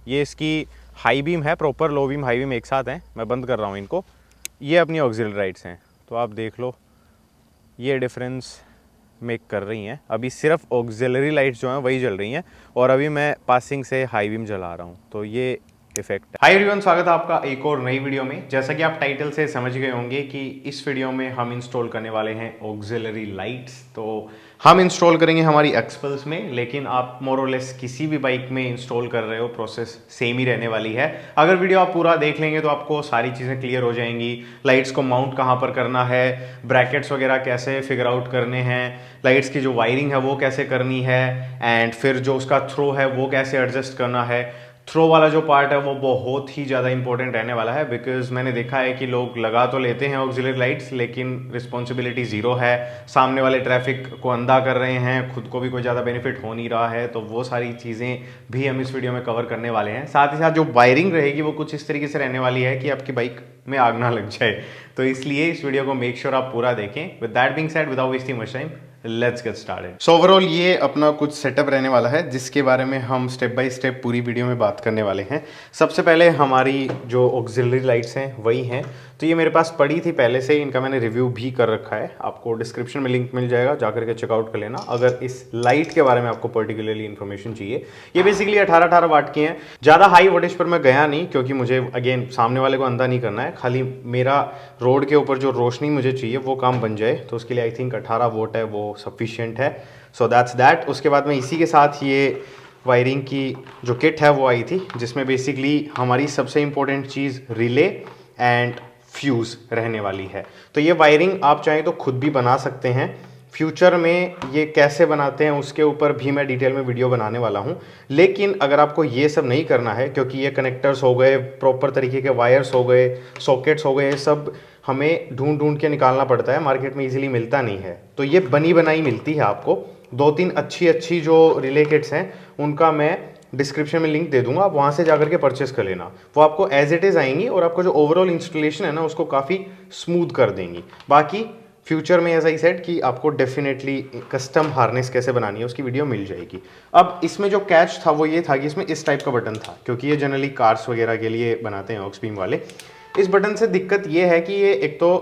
ये इसकी high beam है, proper low beam high beam एक साथ हैं। मैं बंद कर रहा हूँ इनको। ये अपनी ऑक्सिलरी लाइट्स हैं, तो आप देख लो ये डिफरेंस मेक कर रही हैं। अभी सिर्फ ऑक्सिलरी लाइट्स जो हैं वही जल रही हैं और अभी मैं पासिंग से हाई बीम जला रहा हूँ, तो ये इफेक्ट है। हाय एवरीवन, स्वागत है आपका एक और नई वीडियो में। जैसा कि आप टाइटल से समझ गए होंगे कि इस वीडियो में हम इंस्टॉल करने वाले हैं ऑक्सिलरी लाइट्स। तो हम इंस्टॉल करेंगे हमारी एक्सपल्स में, लेकिन आप मोर और लेस किसी भी बाइक में इंस्टॉल कर रहे हो प्रोसेस सेम ही रहने वाली है। अगर वीडियो आप पूरा देख लेंगे तो आपको सारी चीज़ें क्लियर हो जाएंगी। लाइट्स को माउंट कहाँ पर करना है, ब्रैकेट्स वगैरह कैसे फिगर आउट करने हैं, लाइट्स की जो वायरिंग है वो कैसे करनी है, एंड फिर जो उसका थ्रो है वो कैसे एडजस्ट करना है। थ्रो वाला जो पार्ट है वो बहुत ही ज़्यादा इंपॉर्टेंट रहने वाला है, बिकॉज मैंने देखा है कि लोग लगा तो लेते हैं ऑक्सिलरी लाइट्स, लेकिन रिस्पॉन्सिबिलिटी ज़ीरो है। सामने वाले ट्रैफिक को अंधा कर रहे हैं, खुद को भी कोई ज़्यादा बेनिफिट हो नहीं रहा है। तो वो सारी चीज़ें भी हम इस वीडियो में कवर करने वाले हैं। साथ ही साथ जो वायरिंग रहेगी वो कुछ इस तरीके से रहने वाली है कि आपकी बाइक में आग ना लग जाए। तो इसलिए इस वीडियो को मेक श्योर आप पूरा देखें। With that being said, without wasting much time, let's get started. So overall ये अपना कुछ सेटअप रहने वाला है जिसके बारे में हम स्टेप बाय स्टेप पूरी वीडियो में बात करने वाले हैं। सबसे पहले हमारी जो ऑक्सिलरी लाइट्स हैं वही हैं। तो ये मेरे पास पड़ी थी पहले से, इनका मैंने रिव्यू भी कर रखा है। आपको डिस्क्रिप्शन में लिंक मिल जाएगा, जाकर के चेकआउट कर लेना अगर इस लाइट के बारे में आपको पर्टिकुलरली इन्फॉर्मेशन चाहिए। ये बेसिकली 18-18 वाट की हैं। ज़्यादा हाई वोल्टेज पर मैं गया नहीं, क्योंकि मुझे अगेन सामने वाले को अंधा नहीं करना है, खाली मेरा रोड के ऊपर जो रोशनी मुझे चाहिए वो काम बन जाए। तो उसके लिए आई थिंक 18 वोल्ट है वो सफिशिएंट है। So that's that. उसके बाद में इसी के साथ ये वायरिंग की जो किट है वो आई थी, जिसमें बेसिकली हमारी सबसे important cheese relay and fuse रहने वाली है। तो ये वायरिंग आप चाहें तो खुद भी बना सकते हैं। फ्यूचर में ये कैसे बनाते हैं उसके ऊपर भी मैं डिटेल में वीडियो बनाने वाला हूँ। लेकिन अगर आपको ये सब नहीं करना है, क्योंकि ये कनेक्टर्स हो गए, प्रॉपर तरीके के वायर्स हो गए, सॉकेट्स हो गए, ये सब हमें ढूंढ ढूंढ के निकालना पड़ता है, मार्केट में इजीली मिलता नहीं है। तो ये बनी बनाई मिलती है आपको। 2-3 अच्छी जो रिले किट्स हैं उनका मैं डिस्क्रिप्शन में लिंक दे दूंगा, आप वहाँ से जाकर के परचेस कर लेना। वो आपको एज इट इज़ आएंगी और आपको जो ओवरऑल इंस्टॉलेशन है ना उसको काफ़ी स्मूथ कर देंगी। बाकी फ्यूचर में एज आई सेड कि आपको डेफिनेटली कस्टम हार्नेस कैसे बनानी है उसकी वीडियो मिल जाएगी। अब इसमें जो कैच था वो ये था कि इसमें इस टाइप का बटन था, क्योंकि ये जनरली कार्स वगैरह के लिए बनाते हैं ऑक्स बीम वाले। इस बटन से दिक्कत ये है कि ये एक तो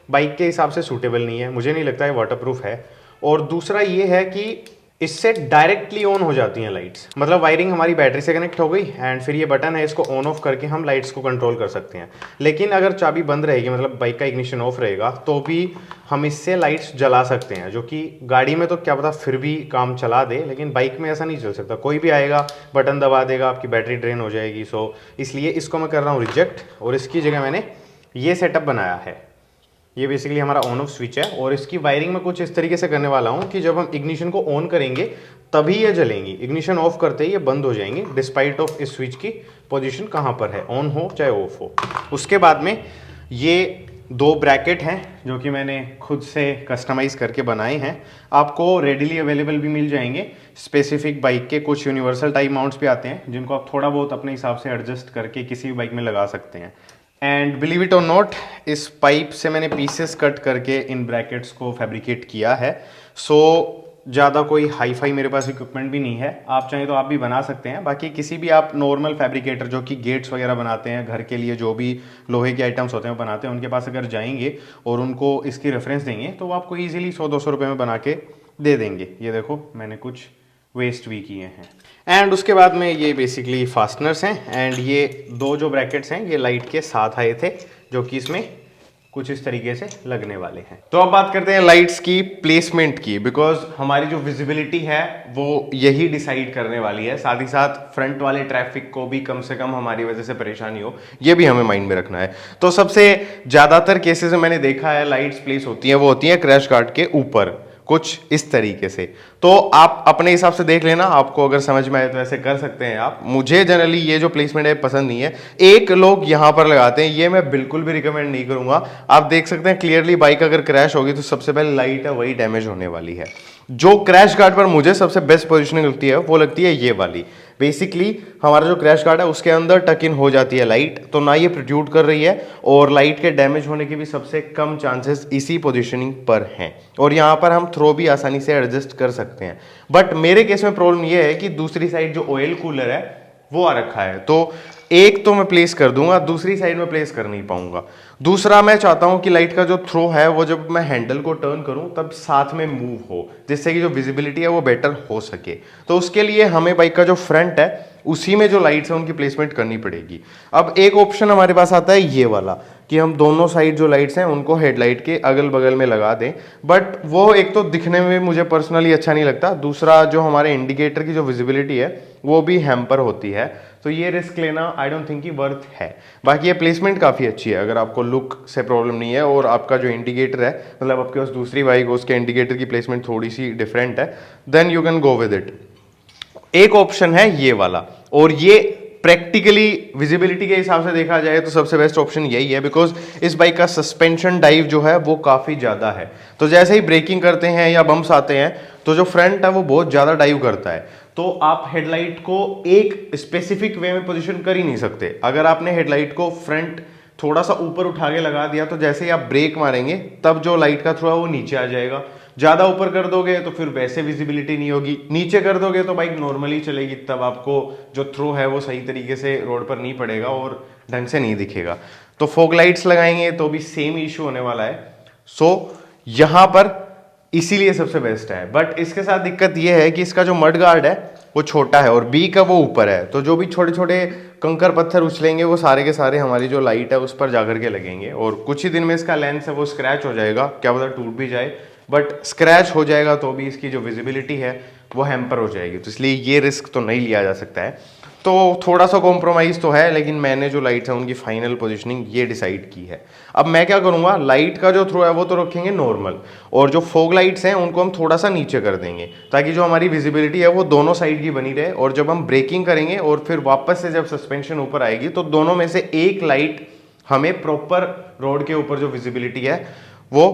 बाइक के हिसाब से सूटेबल नहीं है, मुझे नहीं लगता है वाटरप्रूफ है, और दूसरा ये है कि इससे डायरेक्टली ऑन हो जाती हैं लाइट्स। मतलब वायरिंग हमारी बैटरी से कनेक्ट हो गई एंड फिर ये बटन है, इसको ऑन ऑफ करके हम लाइट्स को कंट्रोल कर सकते हैं। लेकिन अगर चाबी बंद रहेगी, मतलब बाइक का इग्निशन ऑफ रहेगा, तो भी हम इससे लाइट्स जला सकते हैं, जो कि गाड़ी में तो क्या पता फिर भी काम चला दे, लेकिन बाइक में ऐसा नहीं चल सकता। कोई भी आएगा बटन दबा देगा, आपकी बैटरी ड्रेन हो जाएगी। सो इसलिए इसको मैं कर रहा हूँ रिजेक्ट, और इसकी जगह मैंने ये सेटअप बनाया है। ये बेसिकली हमारा ऑन ऑफ स्विच है, और इसकी वायरिंग में कुछ इस तरीके से करने वाला हूँ कि जब हम इग्निशन को ऑन करेंगे तभी ये जलेंगी, इग्निशन ऑफ करते ही ये बंद हो जाएंगी, डिस्पाइट ऑफ इस स्विच की पोजीशन कहाँ पर है, ऑन हो चाहे ऑफ हो। उसके बाद में ये 2 ब्रैकेट हैं जो कि मैंने खुद से कस्टमाइज़ करके बनाए हैं, आपको रेडिली अवेलेबल भी मिल जाएंगे। स्पेसिफिक बाइक के कुछ यूनिवर्सल टाइप माउंट्स भी आते हैं जिनको आप थोड़ा बहुत अपने हिसाब से एडजस्ट करके किसी भी बाइक में लगा सकते हैं। एंड बिलीव इट और नॉट, इस पाइप से मैंने पीसेस कट करके इन ब्रैकेट्स को फैब्रिकेट किया है। सो ज़्यादा कोई हाई फाई मेरे पास इक्विपमेंट भी नहीं है, आप चाहें तो आप भी बना सकते हैं। बाकी किसी भी आप नॉर्मल फैब्रिकेटर जो कि गेट्स वगैरह बनाते हैं घर के लिए, जो भी लोहे के आइटम्स होते हैं वो बनाते हैं, उनके पास अगर जाएंगे और उनको इसकी रेफरेंस देंगे तो वो आपको ईजिली 100-200 रुपये में बना के दे देंगे। ये देखो मैंने कुछ वेस्ट भी किए हैं। एंड उसके बाद में ये बेसिकली फास्टनर्स हैं, एंड ये 2 जो ब्रैकेट्स हैं ये लाइट के साथ आए थे, जो कि इसमें कुछ इस तरीके से लगने वाले हैं। तो अब बात करते हैं लाइट्स की प्लेसमेंट की, बिकॉज हमारी जो विजिबिलिटी है वो यही डिसाइड करने वाली है। साथ ही साथ फ्रंट वाले ट्रैफिक को भी कम से कम हमारी वजह से परेशानी हो, ये भी हमें माइंड में रखना है। तो सबसे ज़्यादातर केसेस में मैंने देखा है लाइट्स प्लेस होती हैं, वो होती हैं क्रैश गार्ड के ऊपर, कुछ इस तरीके से। तो आप अपने हिसाब से देख लेना, आपको अगर समझ में आए तो ऐसे कर सकते हैं आप। मुझे जनरली ये जो प्लेसमेंट है पसंद नहीं है। एक लोग यहाँ पर लगाते हैं, ये मैं बिल्कुल भी रिकमेंड नहीं करूंगा। आप देख सकते हैं क्लियरली बाइक अगर क्रैश होगी तो सबसे पहले लाइट है वही डैमेज होने वाली है। जो क्रैश गार्ड पर मुझे सबसे बेस्ट पोजिशनिंग लगती है वो लगती है ये वाली। बेसिकली हमारा जो क्रैश गार्ड है उसके अंदर टक इन हो जाती है लाइट, तो ना ये प्रोट्रूड कर रही है, और लाइट के डैमेज होने के भी सबसे कम चांसेस इसी पोजीशनिंग पर हैं। और यहाँ पर हम थ्रो भी आसानी से एडजस्ट कर सकते हैं। बट मेरे केस में प्रॉब्लम ये है कि दूसरी साइड जो ऑयल कूलर है वो आ रखा है। तो एक तो मैं प्लेस कर दूंगा, दूसरी साइड में प्लेस कर नहीं पाऊंगा। दूसरा मैं चाहता हूं कि लाइट का जो थ्रो है वो जब मैं हैंडल को टर्न करूं तब साथ में मूव हो, जिससे कि जो विजिबिलिटी है वो बेटर हो सके। तो उसके लिए हमें बाइक का जो फ्रंट है उसी में जो लाइट्स है उनकी प्लेसमेंट करनी पड़ेगी। अब एक ऑप्शन हमारे पास आता है ये वाला कि हम दोनों साइड जो लाइट्स हैं उनको हेडलाइट के अगल बगल में लगा दें, बट वो एक तो दिखने में मुझे पर्सनली अच्छा नहीं लगता, दूसरा जो हमारे इंडिकेटर की जो विजिबिलिटी है वो भी हैम्पर होती है। तो ये रिस्क लेना आई डोंट थिंक कि वर्थ है। बाकी ये प्लेसमेंट काफ़ी अच्छी है, अगर आपको लुक से प्रॉब्लम नहीं है और आपका जो इंडिकेटर है, मतलब आपके पास दूसरी बाइक हो उसके इंडिकेटर की प्लेसमेंट थोड़ी सी डिफरेंट है, then you can go with it. एक ऑप्शन है ये वाला, और ये प्रैक्टिकली विजिबिलिटी के हिसाब से देखा जाए तो सबसे बेस्ट ऑप्शन यही है, बिकॉज इस बाइक का सस्पेंशन डाइव जो है वो काफ़ी ज़्यादा है। तो जैसे ही ब्रेकिंग करते हैं या बम्प्स आते हैं तो जो फ्रंट है वो बहुत ज़्यादा डाइव करता है। तो आप हेडलाइट को एक स्पेसिफिक वे में पोजीशन कर ही नहीं सकते। अगर आपने हेडलाइट को फ्रंट थोड़ा सा ऊपर उठा के लगा दिया तो जैसे ही आप ब्रेक मारेंगे तब जो लाइट का थ्रो है वो नीचे आ जाएगा। ज़्यादा ऊपर कर दोगे तो फिर वैसे विजिबिलिटी नहीं होगी, नीचे कर दोगे तो बाइक नॉर्मली चलेगी, तब आपको जो थ्रो है वो सही तरीके से रोड पर नहीं पड़ेगा और ढंग से नहीं दिखेगा। तो फॉग लाइट्स लगाएंगे तो भी सेम इशू होने वाला है। सो यहाँ पर इसीलिए सबसे बेस्ट है, बट इसके साथ दिक्कत ये है कि इसका जो मड गार्ड है वो छोटा है और बी का वो ऊपर है, तो जो भी छोटे छोटे कंकर पत्थर उछलेंगे वो सारे के सारे हमारी जो लाइट है उस पर जाकर के लगेंगे और कुछ ही दिन में इसका लेंस है वो स्क्रैच हो जाएगा, क्या पता टूट भी जाए, बट स्क्रैच हो जाएगा तो भी इसकी जो विजिबिलिटी है वो हैम्पर हो जाएगी। तो इसलिए ये रिस्क तो नहीं लिया जा सकता है। तो थोड़ा सा कॉम्प्रोमाइज़ तो है, लेकिन मैंने जो लाइट्स हैं उनकी फाइनल पोजीशनिंग ये डिसाइड की है। अब मैं क्या करूँगा, लाइट का जो थ्रो है वो तो रखेंगे नॉर्मल, और जो फॉग लाइट्स हैं उनको हम थोड़ा सा नीचे कर देंगे ताकि जो हमारी विजिबिलिटी है वो दोनों साइड की बनी रहे, और जब हम ब्रेकिंग करेंगे और फिर वापस से जब सस्पेंशन ऊपर आएगी तो दोनों में से एक लाइट हमें प्रॉपर रोड के ऊपर जो विजिबिलिटी है वो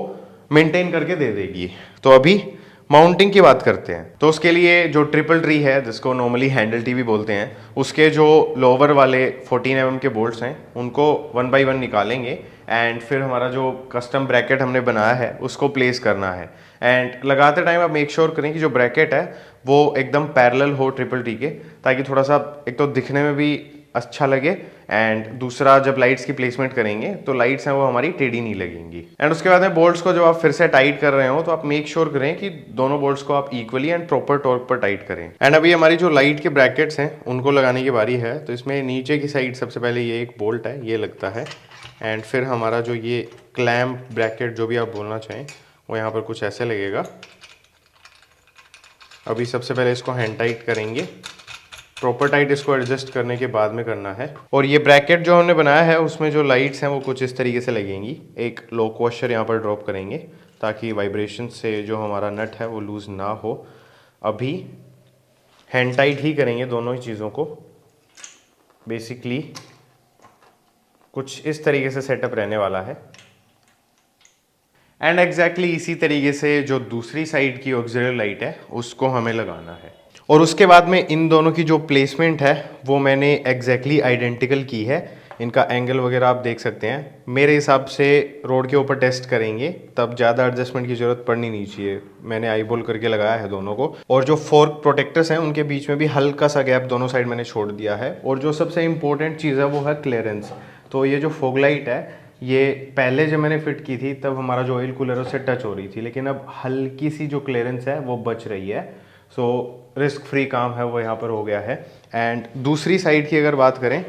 मेंटेन करके दे देगी। तो अभी माउंटिंग की बात करते हैं। तो उसके लिए जो ट्रिपल ट्री है जिसको नॉर्मली हैंडल टी भी बोलते हैं, उसके जो लोअर वाले 14 mm के बोल्ट्स हैं उनको 1 by 1 निकालेंगे एंड फिर हमारा जो कस्टम ब्रैकेट हमने बनाया है उसको प्लेस करना है। एंड लगाते टाइम आप मेक श्योर करें कि जो ब्रैकेट है वो एकदम पैरेलल हो ट्रिपल टी के, ताकि थोड़ा सा एक तो दिखने में भी अच्छा लगे, एंड दूसरा जब लाइट्स की प्लेसमेंट करेंगे तो लाइट्स हैं वो हमारी टेढ़ी नहीं लगेंगी। एंड उसके बाद में बोल्ट्स को जब आप फिर से टाइट कर रहे हो तो आप मेक श्योर करें कि दोनों बोल्ट्स को आप इक्वली एंड प्रॉपर टॉर्क पर टाइट करें। एंड अभी हमारी जो लाइट के ब्रैकेट्स हैं उनको लगाने की बारी है। तो इसमें नीचे की साइड सबसे पहले ये एक बोल्ट है, ये लगता है, एंड फिर हमारा जो ये क्लैम्प ब्रैकेट जो भी आप बोलना चाहें वो यहाँ पर कुछ ऐसे लगेगा। अभी सबसे पहले इसको हैंड टाइट करेंगे, प्रॉपर टाइट इसको एडजस्ट करने के बाद में करना है। और ये ब्रैकेट जो हमने बनाया है उसमें जो लाइट्स हैं वो कुछ इस तरीके से लगेंगी। एक लॉक वॉशर यहाँ पर ड्रॉप करेंगे ताकि वाइब्रेशन से जो हमारा नट है वो लूज़ ना हो। अभी हैंड टाइट ही करेंगे दोनों ही चीज़ों को। बेसिकली कुछ इस तरीके से सेटअप रहने वाला है। एंड एग्जैक्टली इसी तरीके से जो दूसरी साइड की ऑक्सिलरी लाइट है उसको हमें लगाना है। और उसके बाद में इन दोनों की जो प्लेसमेंट है वो मैंने एग्जैक्टली आइडेंटिकल की है। इनका एंगल वगैरह आप देख सकते हैं। मेरे हिसाब से रोड के ऊपर टेस्ट करेंगे तब ज़्यादा एडजस्टमेंट की ज़रूरत पड़नी नहीं चाहिए। मैंने आई बॉल करके लगाया है दोनों को, और जो फोर्क प्रोटेक्टर्स हैं उनके बीच में भी हल्का सा गैप दोनों साइड मैंने छोड़ दिया है। और जो सबसे इंपॉर्टेंट चीज़ है वो है क्लियरेंस। तो ये जो फॉग लाइट है ये पहले जब मैंने फिट की थी तब हमारा जो ऑयल कूलर उससे टच हो रही थी, लेकिन अब हल्की सी जो क्लियरेंस है वो बच रही है। सो रिस्क फ्री काम है वो यहाँ पर हो गया है। एंड दूसरी साइड की अगर बात करें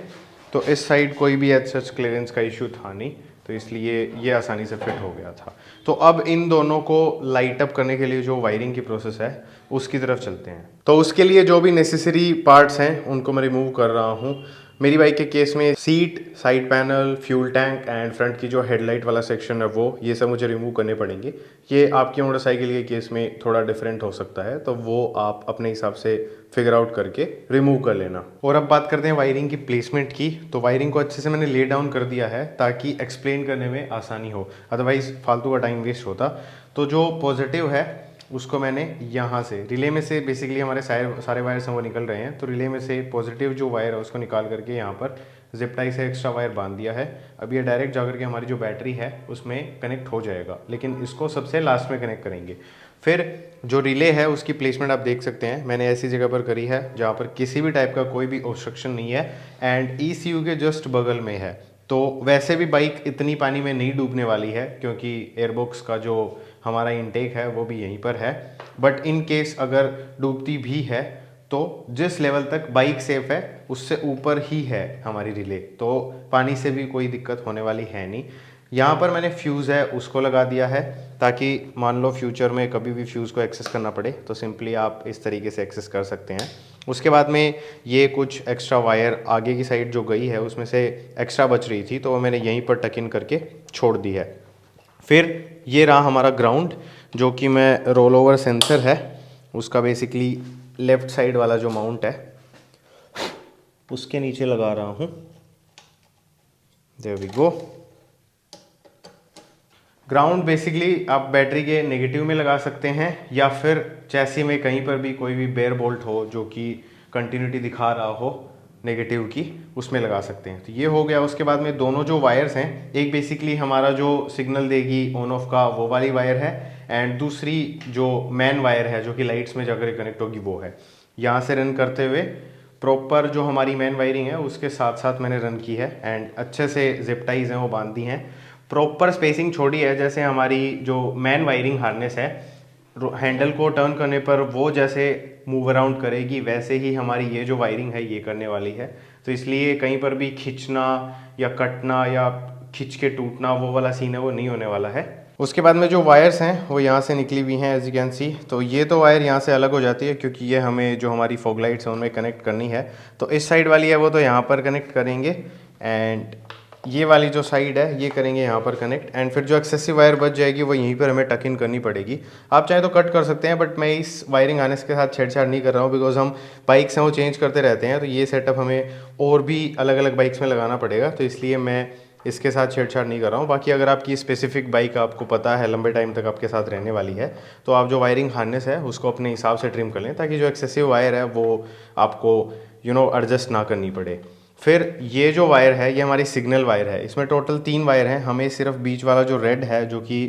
तो इस साइड कोई भी एज सच क्लियरेंस का इशू था नहीं, तो इसलिए ये आसानी से फिट हो गया था। तो अब इन दोनों को लाइट अप करने के लिए जो वायरिंग की प्रोसेस है उसकी तरफ चलते हैं। तो उसके लिए जो भी नेसेसरी पार्ट्स हैं उनको मैं रिमूव कर रहा हूँ। मेरी बाइक के केस में seat, side panel, fuel tank and front की जो हेडलाइट वाला सेक्शन है वो ये सब मुझे रिमूव करने पड़ेंगे। ये आपकी मोटरसाइकिल के केस में थोड़ा डिफरेंट हो सकता है, तो वो आप अपने हिसाब से फिगर आउट करके रिमूव कर लेना। और अब बात करते हैं वायरिंग की प्लेसमेंट की। तो वायरिंग को अच्छे से मैंने ले डाउन कर दिया है ताकि एक्सप्लेन करने में आसानी हो, अदरवाइज फालतू का टाइम वेस्ट होता। तो जो पॉजिटिव है उसको मैंने यहाँ से रिले में से, बेसिकली हमारे सारे वायर्स हैं वो निकल रहे हैं, तो रिले में से पॉजिटिव जो वायर है उसको निकाल करके यहाँ पर जिप टाई से एक्स्ट्रा वायर बांध दिया है। अब ये डायरेक्ट जाकर के हमारी जो बैटरी है उसमें कनेक्ट हो जाएगा, लेकिन इसको सबसे लास्ट में कनेक्ट करेंगे। फिर जो रिले है उसकी प्लेसमेंट आप देख सकते हैं, मैंने ऐसी जगह पर करी है जहाँ पर किसी भी टाइप का कोई भी ऑब्स्ट्रक्शन नहीं है एंड ECU के जस्ट बगल में है। तो वैसे भी बाइक इतनी पानी में नहीं डूबने वाली है क्योंकि एयरबॉक्स का जो हमारा इनटेक है वो भी यहीं पर है। बट इन केस अगर डूबती भी है तो जिस लेवल तक बाइक सेफ है उससे ऊपर ही है हमारी रिले, तो पानी से भी कोई दिक्कत होने वाली है नहीं। यहाँ पर मैंने फ्यूज़ है उसको लगा दिया है ताकि मान लो फ्यूचर में कभी भी फ्यूज़ को एक्सेस करना पड़े तो सिंपली आप इस तरीके से एक्सेस कर सकते हैं। उसके बाद में ये कुछ एक्स्ट्रा वायर आगे की साइड जो गई है उसमें से एक्स्ट्रा बच रही थी तो वो मैंने यहीं पर टक इन करके छोड़ दी है। फिर ये रहा हमारा ग्राउंड जो कि मैं रोल ओवर सेंसर है उसका बेसिकली लेफ़्ट साइड वाला जो माउंट है उसके नीचे लगा रहा हूँ। There we go. Ground basically आप बैटरी के नेगेटिव में लगा सकते हैं या फिर चैसी में कहीं पर भी कोई भी बेयर बोल्ट हो जो कि कंटिन्यूटी दिखा रहा हो नेगेटिव की, उसमें लगा सकते हैं। तो ये हो गया। उसके बाद में दोनों जो वायर्स हैं, एक बेसिकली हमारा जो सिग्नल देगी ऑन ऑफ का वो वाली वायर है एंड दूसरी जो मेन वायर है जो कि लाइट्स में जाकर कनेक्ट होगी वो है। यहाँ से रन करते हुए प्रॉपर जो हमारी मेन वायरिंग है उसके साथ साथ मैंने रन की है एंड अच्छे से जिप टाइज हैं वो बांध दी हैं। प्रॉपर स्पेसिंग छोड़ी है, जैसे हमारी जो मेन वायरिंग हार्नेस है हैंडल को टर्न करने पर वो जैसे मूव अराउंड करेगी वैसे ही हमारी ये जो वायरिंग है ये करने वाली है। तो इसलिए कहीं पर भी खींचना या कटना या खींच के टूटना वो वाला सीन है वो नहीं होने वाला है। उसके बाद में जो वायर्स हैं वो यहाँ से निकली हुई हैं एज यू कैन सी। तो ये तो वायर यहाँ से अलग हो जाती है क्योंकि ये हमें जो हमारी फॉग लाइट्स हैं उनमें कनेक्ट करनी है। तो इस साइड वाली है वो तो यहाँ पर कनेक्ट करेंगे एंड ये वाली जो साइड है ये करेंगे यहाँ पर कनेक्ट एंड फिर जो एक्सेसिव वायर बच जाएगी वो यहीं पर हमें टक इन करनी पड़ेगी। आप चाहे तो कट कर सकते हैं बट मैं इस वायरिंग हार्नेस के साथ छेड़छाड़ नहीं कर रहा हूँ बिकॉज हम बाइक्स हैं वो चेंज करते रहते हैं तो ये सेटअप हमें और भी अलग अलग बाइक्स में लगाना पड़ेगा, तो इसलिए मैं इसके साथ छेड़छाड़ नहीं कर रहा हूँ। बाकी अगर आपकी स्पेसिफिक बाइक आपको पता है लंबे टाइम तक आपके साथ रहने वाली है तो आप जो वायरिंग हार्नेस है उसको अपने हिसाब से ट्रिम कर लें ताकि जो एक्सेसिव वायर है वो आपको एडजस्ट ना करनी पड़े। फिर ये जो वायर है ये हमारी सिग्नल वायर है। इसमें टोटल 3 वायर हैं। हमें सिर्फ बीच वाला जो रेड है जो कि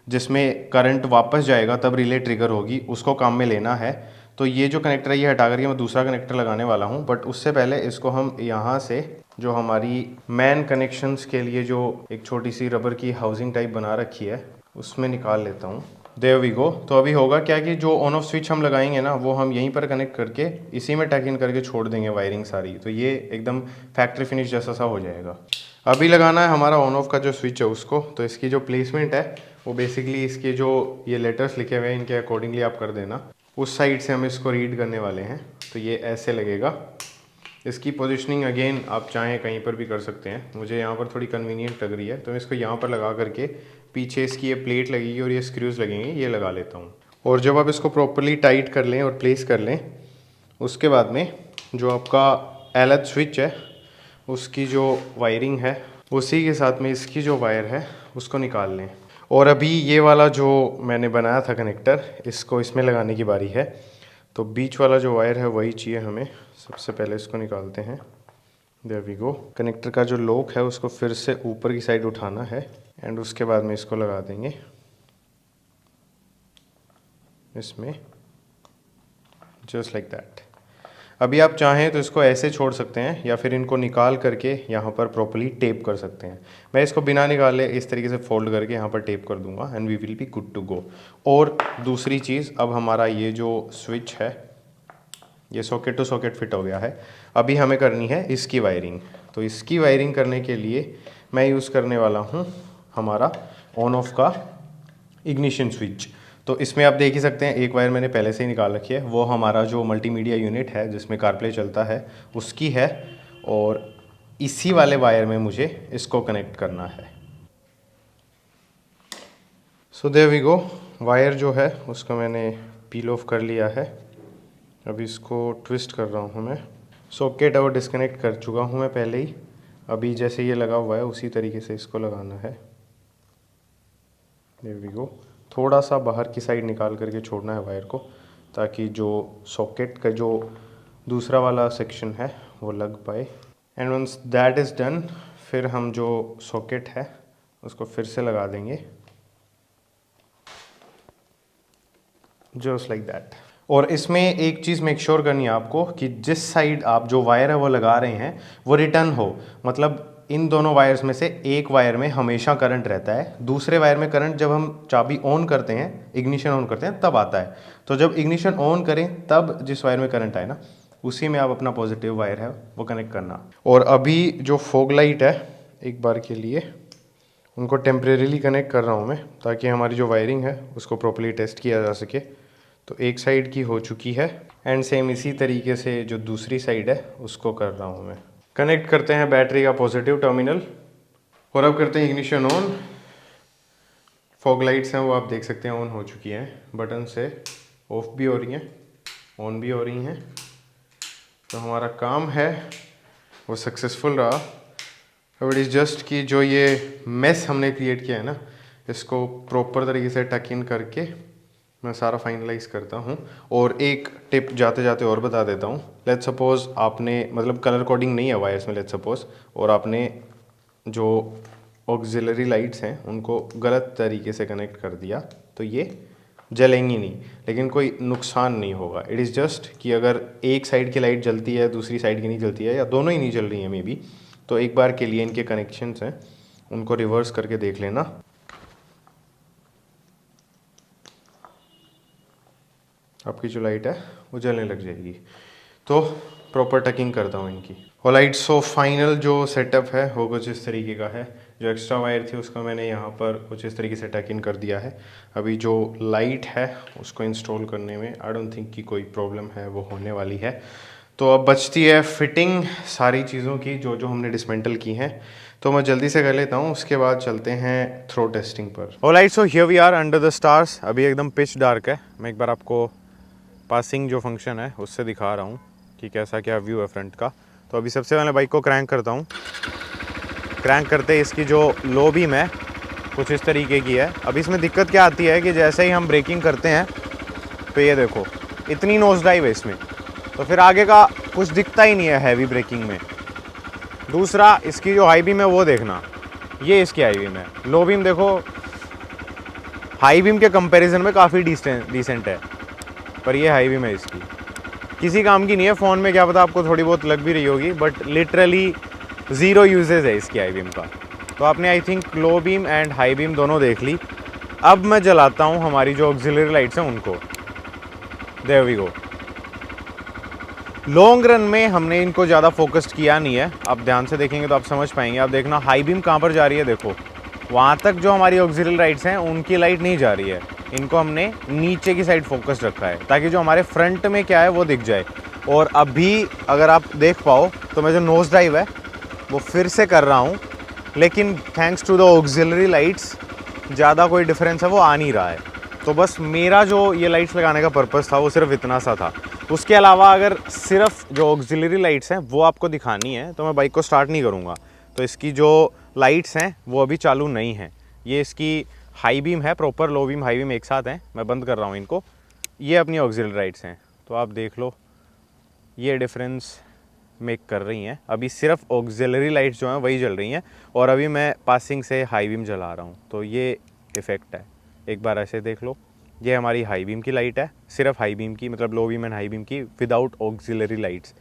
जिसमें करंट वापस जाएगा तब रिले ट्रिगर होगी उसको काम में लेना है। तो ये जो कनेक्टर है ये हटा करके मैं दूसरा कनेक्टर लगाने वाला हूँ, बट उससे पहले इसको हम यहाँ से जो हमारी मैन कनेक्शंस के लिए जो एक छोटी सी रबर की हाउसिंग टाइप बना रखी है उसमें निकाल लेता हूँ। There we go. तो अभी होगा क्या कि जो ऑन ऑफ स्विच हम लगाएंगे ना वो हम यहीं पर कनेक्ट करके इसी में टैग इन करके छोड़ देंगे वायरिंग सारी, तो ये एकदम फैक्ट्री फिनिश जैसा सा हो जाएगा। अभी लगाना है हमारा ऑन ऑफ का जो स्विच है उसको। तो इसकी जो प्लेसमेंट है वो बेसिकली इसके जो ये लेटर्स लिखे हुए हैं इनके अकॉर्डिंगली आप कर देना। उस साइड से हम इसको रीड करने वाले हैं तो ये ऐसे लगेगा। इसकी पोजीशनिंग अगेन आप चाहें कहीं पर भी कर सकते हैं, मुझे यहाँ पर थोड़ी कन्वीनियंट लग रही है तो मैं इसको यहाँ पर लगा करके पीछे इसकी ये प्लेट लगेगी और ये स्क्रूज लगेंगे ये लगा लेता हूँ। और जब आप इसको प्रॉपरली टाइट कर लें और प्लेस कर लें उसके बाद में जो आपका एलएच स्विच है उसकी जो वायरिंग है उसी के साथ में इसकी जो वायर है उसको निकाल लें। और अभी ये वाला जो मैंने बनाया था कनेक्टर इसको इसमें लगाने की बारी है। तो बीच वाला जो वायर है वही चाहिए हमें। सबसे पहले इसको निकालते हैं। There we go. कनेक्टर का जो लॉक है उसको फिर से ऊपर की साइड उठाना है एंड उसके बाद में इसको लगा देंगे इसमें जस्ट लाइक दैट। अभी आप चाहें तो इसको ऐसे छोड़ सकते हैं या फिर इनको निकाल करके यहाँ पर प्रॉपर्ली टेप कर सकते हैं। मैं इसको बिना निकाले इस तरीके से फोल्ड करके यहाँ पर टेप कर दूंगा and we will be good to go. और दूसरी चीज़, अब हमारा ये जो स्विच है ये सॉकेट टू सॉकेट फिट हो गया है। अभी हमें करनी है इसकी वायरिंग। तो इसकी वायरिंग करने के लिए मैं यूज़ करने वाला हूँ हमारा ऑन ऑफ का इग्निशन स्विच। तो इसमें आप देख ही सकते हैं एक वायर मैंने पहले से ही निकाल रखी है, वो हमारा जो मल्टीमीडिया यूनिट है जिसमें कारप्ले चलता है उसकी है। और इसी वाले वायर में मुझे इसको कनेक्ट करना है। So there we go. Wire जो है उसको मैंने पील ऑफ कर लिया है। अभी इसको ट्विस्ट कर रहा हूँ मैं। सॉकेट और डिस्कनेक्ट कर चुका हूँ मैं पहले ही। अभी जैसे ये लगा हुआ है उसी तरीके से इसको लगाना है। There we go. थोड़ा सा बाहर की साइड निकाल करके छोड़ना है वायर को ताकि जो सॉकेट का जो दूसरा वाला सेक्शन है वो लग पाए। And once that is done फिर हम जो सॉकेट है उसको फिर से लगा देंगे। Just like that. और इसमें एक चीज़ मेक श्योर करनी है आपको कि जिस साइड आप जो वायर है वो लगा रहे हैं वो रिटर्न हो, मतलब इन दोनों वायर्स में से एक वायर में हमेशा करंट रहता है, दूसरे वायर में करंट जब हम चाबी ऑन करते हैं, इग्निशन ऑन करते हैं तब आता है। तो जब इग्निशन ऑन करें तब जिस वायर में करंट आए ना उसी में आप अपना पॉजिटिव वायर है वो कनेक्ट करना। और अभी जो फॉग लाइट है एक बार के लिए उनको टेम्परेरीली कनेक्ट कर रहा हूँ मैं, ताकि हमारी जो वायरिंग है उसको प्रॉपर्ली टेस्ट किया जा सके। तो एक साइड की हो चुकी है एंड सेम इसी तरीके से जो दूसरी साइड है उसको कर रहा हूँ मैं। कनेक्ट करते हैं बैटरी का पॉजिटिव टर्मिनल और अब करते हैं इग्निशन ऑन। फॉग लाइट्स हैं वो आप देख सकते हैं ऑन हो चुकी हैं, बटन से ऑफ भी हो रही हैं ऑन भी हो रही हैं। तो हमारा काम है वो सक्सेसफुल रहा। अब इट इज़ जस्ट कि जो ये मेस हमने क्रिएट किया है ना इसको प्रॉपर तरीके से टक इन करके मैं सारा फाइनलाइज करता हूँ। और एक टिप जाते जाते और बता देता हूँ। लेट्स सपोज आपने मतलब कलर कोडिंग नहीं है वायर्स में लेट्स सपोज, और आपने जो ऑक्सिलरी लाइट्स हैं उनको गलत तरीके से कनेक्ट कर दिया तो ये जलेंगी नहीं, लेकिन कोई नुकसान नहीं होगा। इट इज़ जस्ट कि अगर एक साइड की लाइट जलती है दूसरी साइड की नहीं जलती है या दोनों ही नहीं जल रही हैं मे बी, तो एक बार के लिए इनके कनेक्शंस हैं उनको रिवर्स करके देख लेना। आपकी जो लाइट है वो जलने लग जाएगी। तो प्रॉपर टकिंग करता हूँ इनकी और लाइट। सो फाइनल जो सेटअप है वो कुछ इस तरीके का है। जो एक्स्ट्रा वायर थी उसका मैंने यहाँ पर कुछ इस तरीके से टक इन कर दिया है। अभी जो लाइट है उसको इंस्टॉल करने में आई डोंट थिंक कि कोई प्रॉब्लम है वो होने वाली है। तो अब बचती है फिटिंग सारी चीज़ों की जो जो हमने डिसमेंटल की हैं, तो मैं जल्दी से कर लेता हूँ, उसके बाद चलते हैं थ्रो टेस्टिंग पर। Alright, so here we are under the stars. अभी एकदम पिच डार्क है। मैं एक बार आपको पासिंग जो फंक्शन है उससे दिखा रहा हूँ कि कैसा क्या व्यू है फ्रंट का। तो अभी सबसे पहले बाइक को क्रैंक करता हूँ। क्रैंक करते इसकी जो लो बीम है कुछ इस तरीके की है। अब इसमें दिक्कत क्या आती है कि जैसे ही हम ब्रेकिंग करते हैं तो ये देखो इतनी नोज ड्राइव है इसमें, तो फिर आगे का कुछ दिखता ही नहीं है हैवी ब्रेकिंग में। दूसरा इसकी जो हाई बीम है वो देखना, ये इसकी हाई बीम है। लो बीम देखो हाई बीम के कंपैरिजन में काफ़ी डिसेंट है, पर ये हाई बीम है इसकी, किसी काम की नहीं है। फ़ोन में क्या पता आपको थोड़ी बहुत लग भी रही होगी, बट लिटरली ज़ीरो यूजेज है इसकी हाई बीम का। तो आपने I think low beam and high beam दोनों देख ली। अब मैं जलाता हूँ हमारी जो ऑक्सिलरी लाइट्स हैं उनको। There we go. Long run में हमने इनको ज़्यादा फोकस्ड किया नहीं है, आप ध्यान से देखेंगे तो आप समझ पाएंगे। आप देखना हाई बीम कहाँ पर जा रही है, देखो वहाँ तक जो हमारी ऑक्सिलरी लाइट्स हैं उनकी लाइट नहीं जा रही है। इनको हमने नीचे की साइड फोकस्ड रखा है ताकि जो हमारे फ्रंट में क्या है वो दिख जाए। और अभी अगर आप देख पाओ तो मैं जो नोज ड्राइव है वो फिर से कर रहा हूँ, लेकिन thanks to the auxiliary lights ज़्यादा कोई डिफरेंस है वो आ नहीं रहा है। तो बस मेरा जो ये लाइट्स लगाने का पर्पस था वो सिर्फ इतना सा था। उसके अलावा अगर सिर्फ जो ऑक्सिलरी लाइट्स हैं वो आपको दिखानी है तो मैं बाइक को स्टार्ट नहीं करूँगा। तो इसकी जो लाइट्स हैं वो अभी चालू नहीं हैं। ये इसकी हाई बीम है, proper low beam high beam एक साथ हैं। मैं बंद कर रहा हूँ इनको। ये अपनी ऑक्सिलरी लाइट्स हैं, तो आप देख लो ये डिफरेंस मेक कर रही हैं। अभी सिर्फ ऑक्सिलरी लाइट्स जो हैं वही जल रही हैं और अभी मैं पासिंग से हाई बीम जला रहा हूँ, तो ये इफ़ेक्ट है। एक बार ऐसे देख लो, ये हमारी हाई बीम की लाइट है, सिर्फ हाई बीम की, मतलब low beam and high beam की विदाउट ऑक्सिलरी लाइट्स,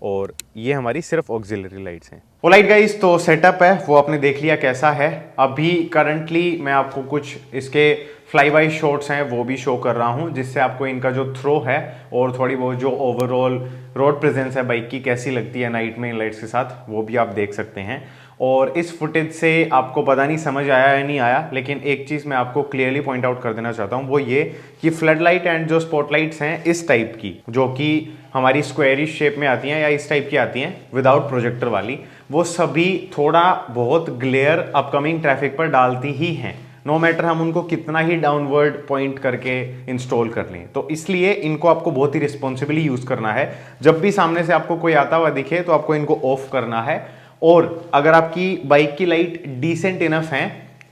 और ये हमारी सिर्फ ऑक्सिलरी लाइट्स हैं। ऑलराइट गाइस, तो सेटअप है वो आपने देख लिया कैसा है। अभी करंटली मैं आपको कुछ इसके फ्लाई बाय शॉट्स हैं वो भी शो कर रहा हूं, जिससे आपको इनका जो थ्रो है और थोड़ी बहुत जो ओवरऑल रोड प्रेजेंस है बाइक की कैसी लगती है नाइट में लाइट्स के साथ वो भी आप देख सकते हैं। और इस फुटेज से आपको पता नहीं समझ आया या नहीं आया, लेकिन एक चीज़ मैं आपको क्लियरली पॉइंट आउट कर देना चाहता हूँ, वो ये कि फ्लड लाइट एंड जो स्पॉटलाइट्स हैं इस टाइप की जो कि हमारी स्क्वेरिश शेप में आती हैं या इस टाइप की आती हैं विदाउट प्रोजेक्टर वाली, वो सभी थोड़ा बहुत ग्लेयर अपकमिंग ट्रैफिक पर डालती ही हैं, नो मैटर हम उनको कितना ही डाउनवर्ड पॉइंट करके इंस्टॉल कर लें। तो इसलिए इनको आपको बहुत ही रिस्पॉन्सिबली यूज़ करना है। जब भी सामने से आपको कोई आता हुआ दिखे तो आपको इनको ऑफ करना है। और अगर आपकी बाइक की लाइट डिसेंट इनफ है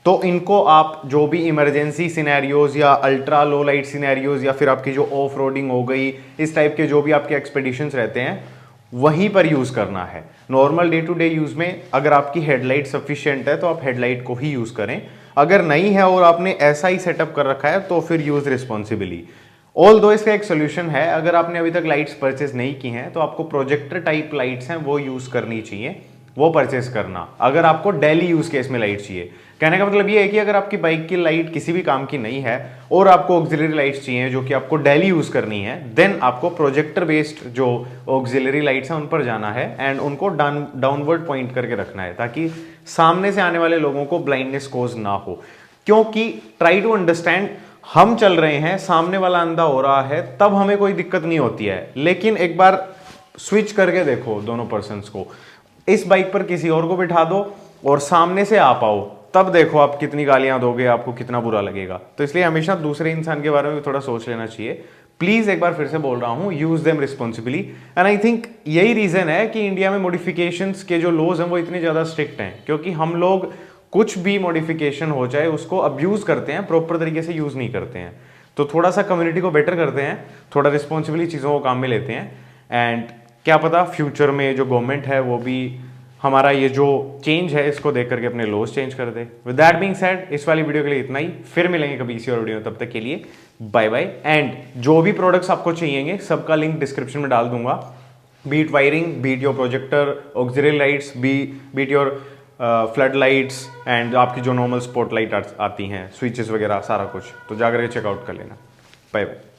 तो इनको आप जो भी इमरजेंसी सिनेरियोज या अल्ट्रा लो लाइट सिनेरियोज या फिर आपकी जो ऑफ रोडिंग हो गई, इस टाइप के जो भी आपके एक्सपेडिशंस रहते हैं वहीं पर यूज़ करना है। Normal day to day use में अगर आपकी हेडलाइट सफिशिएंट है तो आप हेडलाइट को ही यूज़ करें। अगर नहीं है और आपने ऐसा ही सेटअप कर रखा है तो फिर यूज़ रिस्पॉन्सिबली। ऑल दो इसका एक सोल्यूशन है, अगर आपने अभी तक लाइट्स परचेज नहीं की हैं तो आपको प्रोजेक्टर टाइप लाइट्स हैं वो यूज करनी चाहिए, वो परचेज करना अगर आपको डेली यूज केस में लाइट चाहिए। कहने का मतलब ये है कि अगर आपकी बाइक की लाइट किसी भी काम की नहीं है और आपको ऑक्सिलरी लाइट्स चाहिए जो कि आपको डेली यूज करनी है, देन आपको प्रोजेक्टर बेस्ड जो ऑक्सिलरी लाइट्स हैं उन पर जाना है एंड उनको डाउनवर्ड पॉइंट करके रखना है ताकि सामने से आने वाले लोगों को ब्लाइंडनेस कोज ना हो। क्योंकि ट्राई टू अंडरस्टैंड, हम चल रहे हैं, सामने वाला अंधा हो रहा है, तब हमें कोई दिक्कत नहीं होती है, लेकिन एक बार स्विच करके देखो दोनों पर्सन्स को, इस बाइक पर किसी और को बिठा दो और सामने से आ पाओ, तब देखो आप कितनी गालियां दोगे, आपको कितना बुरा लगेगा। तो इसलिए हमेशा दूसरे इंसान के बारे में भी थोड़ा सोच लेना चाहिए। प्लीज एक बार फिर से बोल रहा हूं, use them responsibly. And I think यही रीजन है कि इंडिया में मॉडिफिकेशंस के जो लॉज हैं वो इतने ज्यादा स्ट्रिक्ट हैं, क्योंकि हम लोग कुछ भी मॉडिफिकेशन हो जाए उसको अब्यूज करते हैं, प्रॉपर तरीके से यूज नहीं करते हैं। तो थोड़ा सा कम्युनिटी को बेटर करते हैं, थोड़ा रिस्पॉन्सिबली चीज़ों को काम में लेते हैं, एंड क्या पता फ्यूचर में जो गवर्नमेंट है वो भी हमारा ये जो चेंज है इसको देख करके अपने लॉज चेंज कर दे। विद दैट बीइंग सेड, इस वाली वीडियो के लिए इतना ही, फिर मिलेंगे कभी इसी और वीडियो में, तब तक के लिए बाय बाय। एंड जो भी प्रोडक्ट्स आपको चाहिएंगे सबका लिंक डिस्क्रिप्शन में डाल दूंगा, beat wiring, beat your projector, auxiliary lights, beat your flood lights and आपकी जो नॉर्मल स्पॉट लाइट आती हैं, स्विचेस वगैरह सारा कुछ, तो जाकर के चेकआउट कर लेना। Bye bye.